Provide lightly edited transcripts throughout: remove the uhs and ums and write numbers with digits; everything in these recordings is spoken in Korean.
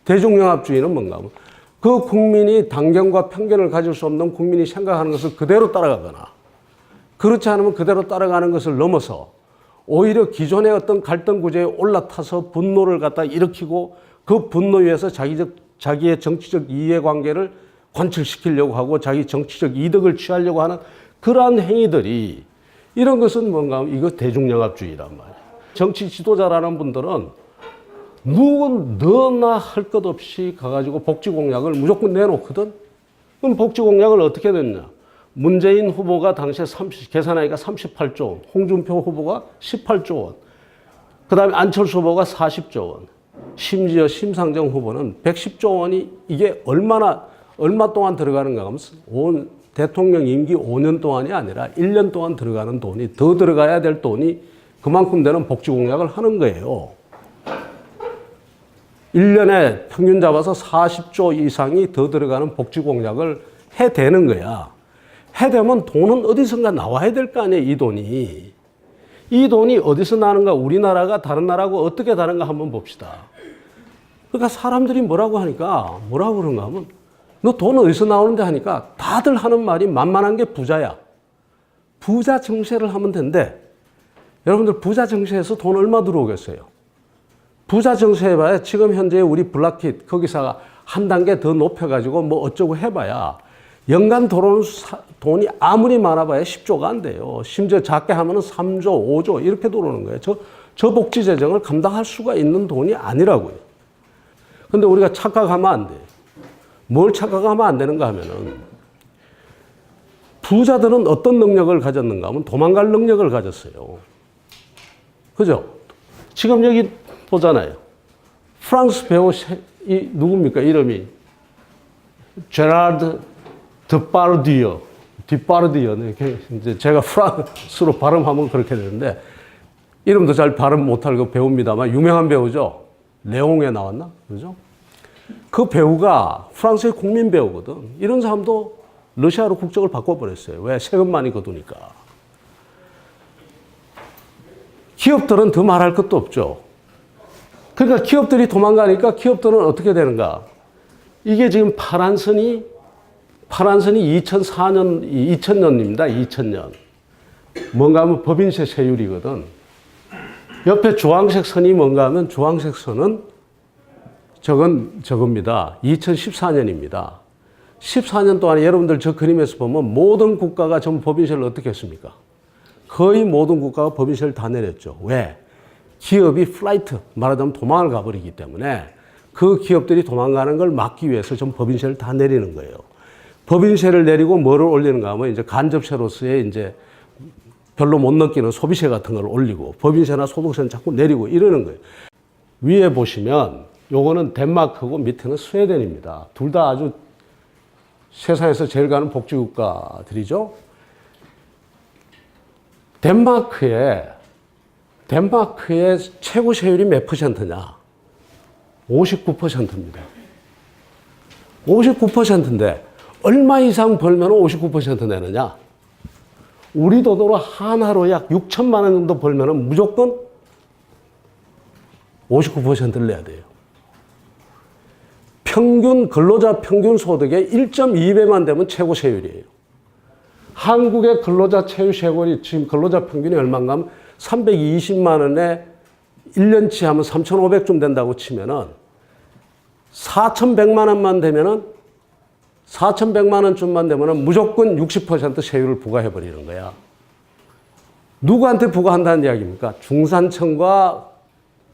대중영합주의는 뭔가 하면 그 국민이 단견과 편견을 가질 수 없는 국민이 생각하는 것을 그대로 따라가거나 그렇지 않으면 그대로 따라가는 것을 넘어서 오히려 기존의 어떤 갈등 구조에 올라타서 분노를 갖다 일으키고 그 분노 위에서 자기의 정치적 이해관계를 관철시키려고 하고 자기 정치적 이득을 취하려고 하는 그러한 행위들이 이런 것은 뭔가 하면 이거 대중영합주의란 말이에요. 정치 지도자라는 분들은 너나 할 것 없이 가가지고 복지 공약을 무조건 내놓거든. 그럼 복지 공약을 어떻게 됐냐? 문재인 후보가 당시에 계산하니까 38조 원, 홍준표 후보가 18조 원, 그 다음에 안철수 후보가 40조 원, 심지어 심상정 후보는 110조 원이 이게 얼마 동안 들어가는가 하면 대통령 임기 5년 동안이 아니라 1년 동안 들어가는 돈이 더 들어가야 될 돈이 그만큼 되는 복지 공약을 하는 거예요. 1년에 평균 잡아서 40조 이상이 더 들어가는 복지 공약을 해대는 거야. 해대면 돈은 어디선가 나와야 될 거 아니에요, 이 돈이. 이 돈이 어디서 나는가, 우리나라가 다른 나라하고 어떻게 다른가 한번 봅시다. 그러니까 사람들이 뭐라고 그런가 하면 너 돈 어디서 나오는데 하니까 다들 하는 말이 만만한 게 부자야. 부자 증세를 하면 된대. 여러분들 부자 증세에서 돈 얼마 들어오겠어요? 부자 증세 해봐야 지금 현재 우리 블락킷 거기서 한 단계 더 높여가지고 뭐 어쩌고 해봐야 연간 들어오는 돈이 아무리 많아봐야 10조가 안 돼요. 심지어 작게 하면은 3조, 5조 이렇게 들어오는 거예요. 저 복지 재정을 감당할 수가 있는 돈이 아니라고요. 근데 우리가 착각하면 안 돼요. 뭘 착각하면 안 되는가 하면은 부자들은 어떤 능력을 가졌는가 하면 도망갈 능력을 가졌어요. 그죠? 지금 여기 보잖아요. 프랑스 배우 누굽니까? 이름이 제라드 드파르디어. 이제 제가 프랑스로 발음하면 그렇게 되는데 이름도 잘 발음 못할 그 배우입니다만 유명한 배우죠. 레옹에 나왔나? 그죠? 그 배우가 프랑스의 국민 배우거든. 이런 사람도 러시아로 국적을 바꿔버렸어요. 왜? 세금 많이 거두니까. 기업들은 더 말할 것도 없죠. 그러니까 기업들이 도망가니까 기업들은 어떻게 되는가? 이게 지금 파란선이 2000년입니다. 2000년. 뭔가 하면 법인세 세율이거든. 옆에 주황색 선이 뭔가 하면 주황색 선은 저겁니다. 2014년입니다. 14년 동안 여러분들 저 그림에서 보면 모든 국가가 전부 법인세를 어떻게 했습니까? 거의 모든 국가가 법인세를 다 내렸죠. 왜? 기업이 플라이트, 말하자면 도망을 가버리기 때문에 그 기업들이 도망가는 걸 막기 위해서 좀 법인세를 다 내리는 거예요. 법인세를 내리고 뭐를 올리는가 하면 이제 간접세로서의 이제 별로 못 느끼는 소비세 같은 걸 올리고 법인세나 소득세는 자꾸 내리고 이러는 거예요. 위에 보시면 요거는 덴마크고 밑에는 스웨덴입니다. 둘 다 아주 세상에서 제일 가는 복지국가들이죠. 덴마크의 최고 세율이 몇 %냐? 59%입니다. 59%인데 얼마 이상 벌면 59% 내느냐? 우리 돈으로 하나로 약 6천만 원 정도 벌면 무조건 59%를 내야 돼요. 근로자 평균 소득의 1.2배만 되면 최고 세율이에요. 한국의 근로자 세율이 지금 근로자 평균이 얼마인가 하면 320만 원에 1년치 하면 3,500좀 된다고 치면은 4,100만 원만 되면은 4,100만 원쯤만 되면은 무조건 60% 세율을 부과해버리는 거야. 누구한테 부과한다는 이야기입니까? 중산층과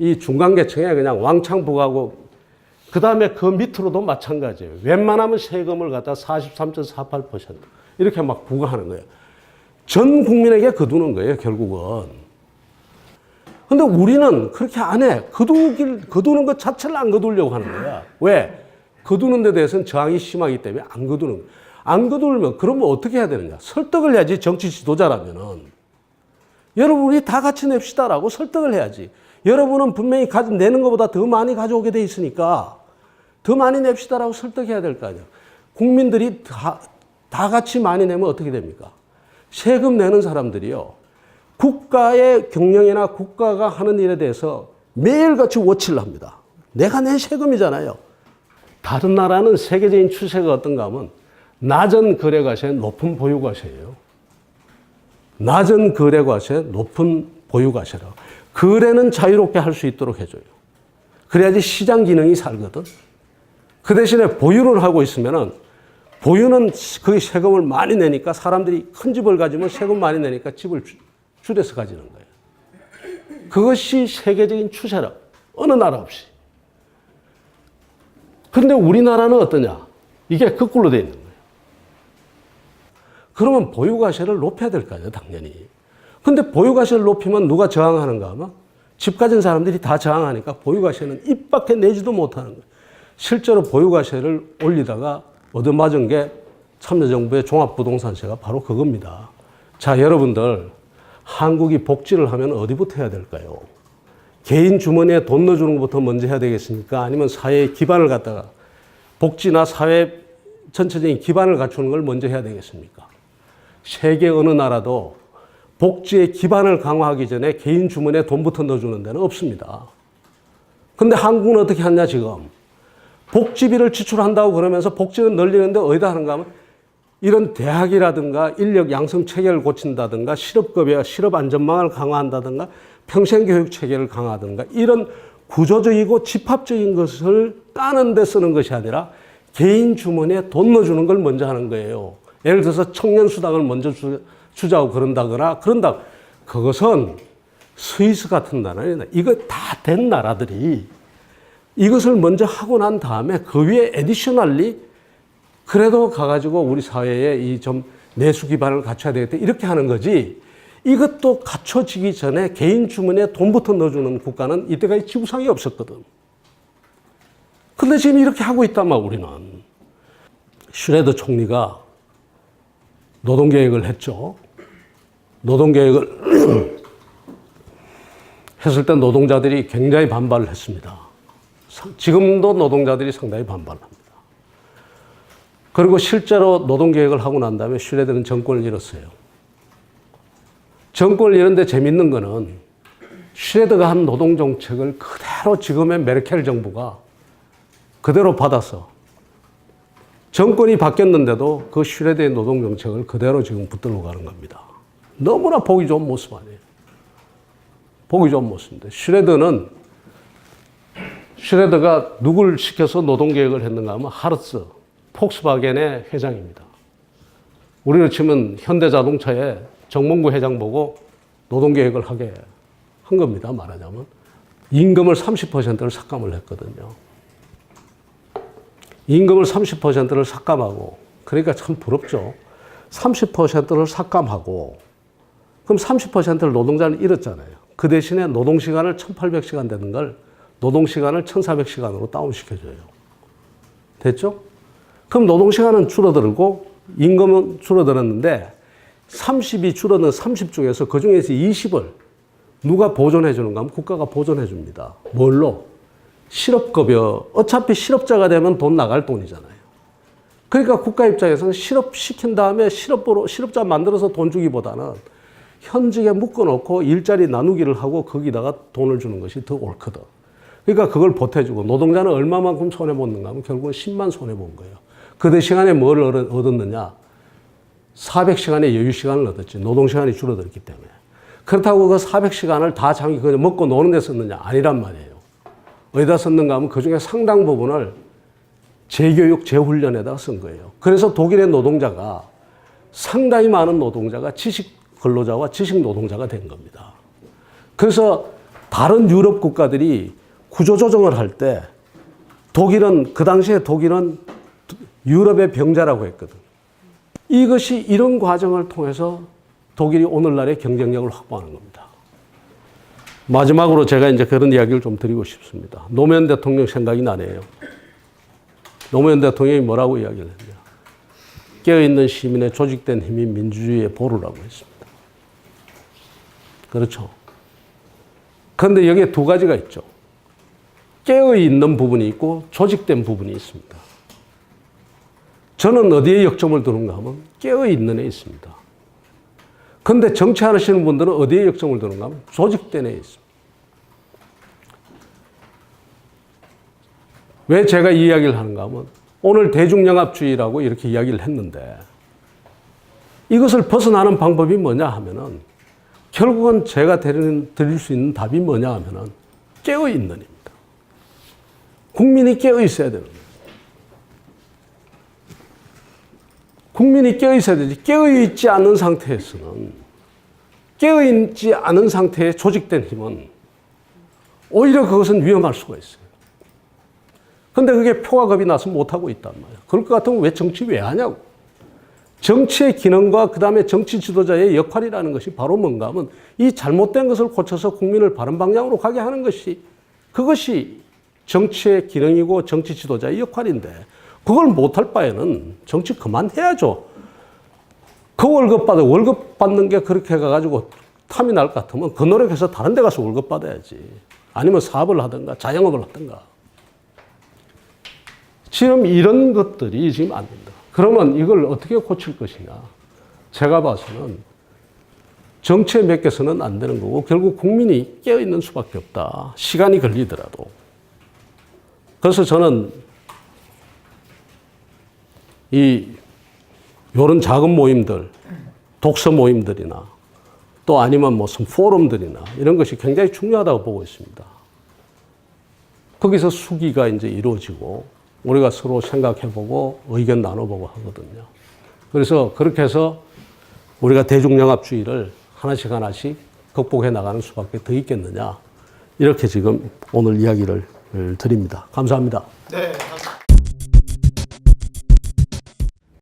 이 중간계층에 그냥 왕창 부과하고 그 다음에 그 밑으로도 마찬가지예요. 웬만하면 세금을 갖다 43.48% 이렇게 막 부과하는 거예요. 전 국민에게 거두는 거예요, 결국은. 근데 우리는 그렇게 안 해. 거두는 것 자체를 안 거두려고 하는 거야. 왜? 거두는 데 대해서는 저항이 심하기 때문에 안 거두는 거야. 안 거두면 그러면 어떻게 해야 되느냐? 설득을 해야지, 정치 지도자라면은. 여러분, 우리 다 같이 냅시다라고 설득을 해야지. 여러분은 분명히 내는 것보다 더 많이 가져오게 돼 있으니까 더 많이 냅시다라고 설득해야 될 거 아니야. 국민들이 다 같이 많이 내면 어떻게 됩니까? 세금 내는 사람들이요. 국가의 경영이나 국가가 하는 일에 대해서 매일같이 워치를 합니다. 내가 낸 세금이잖아요. 다른 나라는 세계적인 추세가 어떤가 하면 낮은 거래과세, 높은 보유과세예요. 낮은 거래과세, 높은 보유과세라고. 거래는 자유롭게 할 수 있도록 해줘요. 그래야지 시장 기능이 살거든. 그 대신에 보유를 하고 있으면은 보유는 거기 세금을 많이 내니까 사람들이 큰 집을 가지면 세금 많이 내니까 집을 줄여서 가지는 거예요. 그것이 세계적인 추세라. 어느 나라 없이. 그런데 우리나라는 어떠냐? 이게 거꾸로 되어 있는 거예요. 그러면 보유과세를 높여야 될 거 아니에요, 당연히. 근데 보유과세를 높이면 누가 저항하는가 하면 집 가진 사람들이 다 저항하니까 보유과세는 입 밖에 내지도 못하는 거예요. 실제로 보유과세를 올리다가 얻어맞은 게 참여정부의 종합부동산세가 바로 그겁니다. 자, 여러분들, 한국이 복지를 하면 어디부터 해야 될까요? 개인 주머니에 돈 넣어주는 것부터 먼저 해야 되겠습니까? 아니면 사회의 기반을 갖다가 복지나 사회 전체적인 기반을 갖추는 걸 먼저 해야 되겠습니까? 세계 어느 나라도 복지의 기반을 강화하기 전에 개인 주머니에 돈부터 넣어주는 데는 없습니다. 근데 한국은 어떻게 하냐, 지금? 복지비를 지출한다고 그러면서 복지를 늘리는데 어디다 하는가 하면 이런 대학이라든가 인력 양성 체계를 고친다든가 실업급여, 실업 안전망을 강화한다든가 평생교육 체계를 강화하든가 이런 구조적이고 집합적인 것을 까는 데 쓰는 것이 아니라 개인 주머니에 돈 넣어주는 걸 먼저 하는 거예요. 예를 들어서 청년수당을 먼저 주자고 그런다. 그것은 스위스 같은 나라는 이거 다 된 나라들이 이것을 먼저 하고 난 다음에 그 위에 에디셔널리 그래도 가가지고 우리 사회에 이 좀 내수 기반을 갖춰야 되겠다 이렇게 하는 거지. 이것도 갖춰지기 전에 개인 주머니에 돈부터 넣어주는 국가는 이때까지 지구상에 없었거든. 근데 지금 이렇게 하고 있단 말이야, 우리는. 슈레더 총리가 노동계획을 했죠. 노동계획을 했을 때 노동자들이 굉장히 반발을 했습니다. 지금도 노동자들이 상당히 반발합니다. 그리고 실제로 노동계획을 하고 난 다음에 슈레더는 정권을 잃었어요. 정권을 잃었는데 재밌는 거는 슈레더가 한 노동정책을 그대로 지금의 메르켈 정부가 그대로 받아서 정권이 바뀌었는데도 그 슈레더의 노동정책을 그대로 지금 붙들고 가는 겁니다. 너무나 보기 좋은 모습 아니에요. 보기 좋은 모습인데 슈레더가 누굴 시켜서 노동계획을 했는가 하면 하르츠, 폭스바겐의 회장입니다. 우리로 치면 현대자동차의 정몽구 회장 보고 노동계획을 하게 한 겁니다. 말하자면. 임금을 30%를 삭감을 했거든요. 임금을 30%를 삭감하고, 그러니까 참 부럽죠. 30%를 삭감하고, 그럼 30%를 노동자는 잃었잖아요. 그 대신에 노동시간을 1800시간 되는 걸 노동시간을 1400시간으로 다운시켜줘요. 됐죠? 그럼 노동시간은 줄어들고 임금은 줄어들었는데 30이 줄어든 30 중에서 그 중에서 20을 누가 보존해 주는가 하면 국가가 보존해 줍니다. 뭘로? 실업급여. 어차피 실업자가 되면 돈 나갈 돈이잖아요. 그러니까 국가 입장에서는 실업시킨 다음에 실업자 만들어서 돈 주기보다는 현직에 묶어놓고 일자리 나누기를 하고 거기다가 돈을 주는 것이 더 옳거든. 그러니까 그걸 보태주고 노동자는 얼마만큼 손해보는가 하면 결국은 10만 손해본 거예요. 그 시간에 뭘 얻었느냐? 400시간의 여유시간을 얻었지. 노동시간이 줄어들었기 때문에. 그렇다고 그 400시간을 다 자기 그냥 먹고 노는 데 썼느냐? 아니란 말이에요. 어디다 썼는가 하면 그 중에 상당 부분을 재교육, 재훈련에다가 쓴 거예요. 그래서 독일의 노동자가 상당히 많은 노동자가 지식 근로자와 지식 노동자가 된 겁니다. 그래서 다른 유럽 국가들이 구조조정을 할 때 그 당시에 독일은 유럽의 병자라고 했거든. 이것이 이런 과정을 통해서 독일이 오늘날의 경쟁력을 확보하는 겁니다. 마지막으로 제가 이제 그런 이야기를 좀 드리고 싶습니다. 노무현 대통령 생각이 나네요. 노무현 대통령이 뭐라고 이야기를 했냐. 깨어있는 시민의 조직된 힘이 민주주의의 보루라고 했습니다. 그렇죠. 그런데 여기에 두 가지가 있죠. 깨어있는 부분이 있고 조직된 부분이 있습니다. 저는 어디에 역점을 두는가 하면 깨어있는 애 있습니다. 그런데 정치하시는 분들은 어디에 역점을 두는가 하면 조직된 애 있습니다. 왜 제가 이 이야기를 하는가 하면 오늘 대중영합주의라고 이렇게 이야기를 했는데 이것을 벗어나는 방법이 뭐냐 하면은 결국은 제가 드릴 수 있는 답이 뭐냐 하면은 깨어있는 입니다. 국민이 깨어 있어야 되는 거예요. 국민이 깨어 있어야 되지. 깨어 있지 않은 상태에서는 깨어 있지 않은 상태에 조직된 힘은 오히려 그것은 위험할 수가 있어요. 근데 그게 표가 겁이 나서 못하고 있단 말이에요. 그럴 것 같으면 왜 정치 왜 하냐고. 정치의 기능과 그 다음에 정치 지도자의 역할이라는 것이 바로 뭔가 하면 이 잘못된 것을 고쳐서 국민을 바른 방향으로 가게 하는 것이 그것이 정치의 기능이고 정치 지도자의 역할인데 그걸 못할 바에는 정치 그만해야죠. 그 월급 받는 게 그렇게 가가지고 탐이 날 것 같으면 그 노력해서 다른 데 가서 월급 받아야지. 아니면 사업을 하든가 자영업을 하든가. 지금 이런 것들이 지금 안 된다. 그러면 이걸 어떻게 고칠 것이냐. 제가 봐서는 정치에 맡겨서는 안 되는 거고 결국 국민이 깨어있는 수밖에 없다. 시간이 걸리더라도. 그래서 저는 이런 작은 모임들, 독서 모임들이나 또 아니면 무슨 포럼들이나 이런 것이 굉장히 중요하다고 보고 있습니다. 거기서 수기가 이제 이루어지고 우리가 서로 생각해보고 의견 나눠보고 하거든요. 그래서 그렇게 해서 우리가 대중영합주의를 하나씩 하나씩 극복해 나가는 수밖에 더 있겠느냐. 이렇게 지금 오늘 이야기를 드립니다. 감사합니다. 네, 감사합니다.